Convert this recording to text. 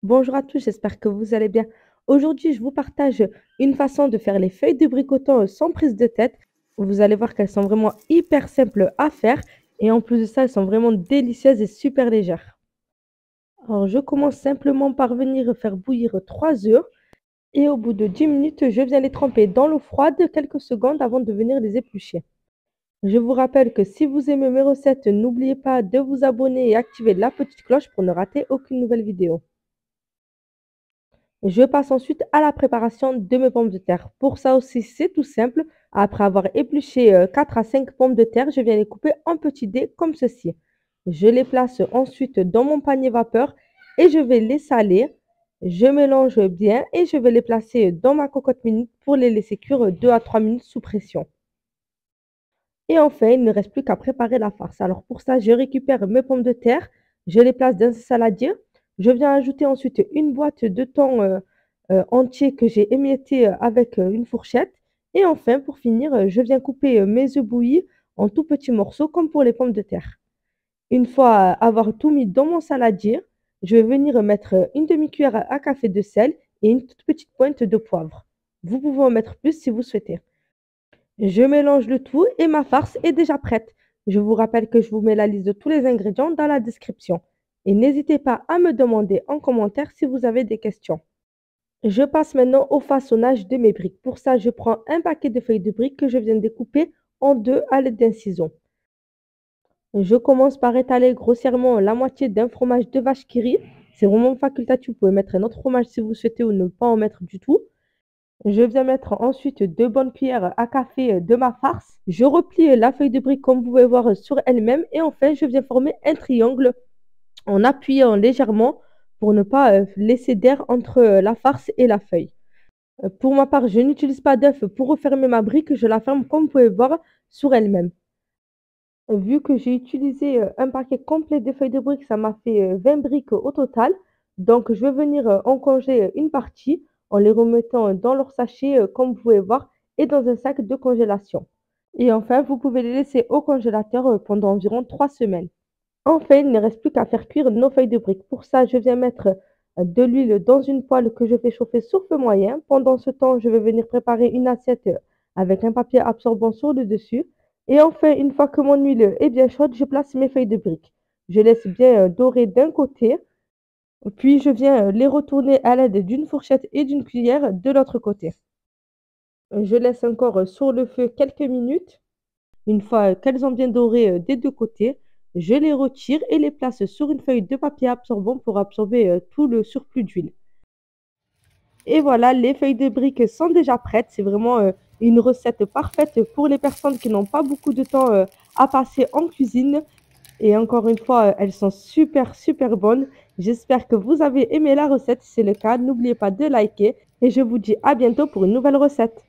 Bonjour à tous, j'espère que vous allez bien. Aujourd'hui, je vous partage une façon de faire les feuilles de bricoton sans prise de tête. Vous allez voir qu'elles sont vraiment hyper simples à faire et en plus de ça, elles sont vraiment délicieuses et super légères. Alors, je commence simplement par venir faire bouillir 3 œufs et au bout de 10 minutes, je viens les tremper dans l'eau froide quelques secondes avant de venir les éplucher. Je vous rappelle que si vous aimez mes recettes, n'oubliez pas de vous abonner et activer la petite cloche pour ne rater aucune nouvelle vidéo. Je passe ensuite à la préparation de mes pommes de terre. Pour ça aussi, c'est tout simple. Après avoir épluché 4 à 5 pommes de terre, je viens les couper en petits dés comme ceci. Je les place ensuite dans mon panier vapeur et je vais les saler. Je mélange bien et je vais les placer dans ma cocotte minute pour les laisser cuire 2 à 3 minutes sous pression. Et enfin, il ne reste plus qu'à préparer la farce. Alors pour ça, je récupère mes pommes de terre, je les place dans un saladier. Je viens ajouter ensuite une boîte de thon entier que j'ai émietté avec une fourchette. Et enfin, pour finir, je viens couper mes œufs bouillis en tout petits morceaux comme pour les pommes de terre. Une fois avoir tout mis dans mon saladier, je vais venir mettre une demi-cuillère à café de sel et une toute petite pointe de poivre. Vous pouvez en mettre plus si vous souhaitez. Je mélange le tout et ma farce est déjà prête. Je vous rappelle que je vous mets la liste de tous les ingrédients dans la description. Et n'hésitez pas à me demander en commentaire si vous avez des questions. Je passe maintenant au façonnage de mes briques. Pour ça, je prends un paquet de feuilles de briques que je viens de découper en deux à l'aide d'un ciseau. Je commence par étaler grossièrement la moitié d'un fromage de vache qui rit. C'est vraiment facultatif. Vous pouvez mettre un autre fromage si vous souhaitez ou ne pas en mettre du tout. Je viens mettre ensuite 2 bonnes cuillères à café de ma farce. Je replie la feuille de brique comme vous pouvez voir sur elle-même. Et enfin, je viens former un triangle en appuyant légèrement pour ne pas laisser d'air entre la farce et la feuille. Pour ma part, je n'utilise pas d'œuf pour refermer ma brique. Je la ferme comme vous pouvez voir sur elle-même. Vu que j'ai utilisé un paquet complet de feuilles de briques, ça m'a fait 20 briques au total. Donc, je vais venir en congeler une partie en les remettant dans leur sachet, comme vous pouvez voir, et dans un sac de congélation. Et enfin, vous pouvez les laisser au congélateur pendant environ 3 semaines. Enfin, il ne reste plus qu'à faire cuire nos feuilles de briques. Pour ça, je viens mettre de l'huile dans une poêle que je fais chauffer sur feu moyen. Pendant ce temps, je vais venir préparer une assiette avec un papier absorbant sur le dessus. Et enfin, une fois que mon huile est bien chaude, je place mes feuilles de briques. Je laisse bien dorer d'un côté, puis je viens les retourner à l'aide d'une fourchette et d'une cuillère de l'autre côté. Je laisse encore sur le feu quelques minutes. Une fois qu'elles ont bien doré des deux côtés, je les retire et les place sur une feuille de papier absorbant pour absorber tout le surplus d'huile. Et voilà, les feuilles de briques sont déjà prêtes. C'est vraiment une recette parfaite pour les personnes qui n'ont pas beaucoup de temps à passer en cuisine. Et encore une fois, elles sont super, super bonnes. J'espère que vous avez aimé la recette. Si c'est le cas, n'oubliez pas de liker. Et je vous dis à bientôt pour une nouvelle recette.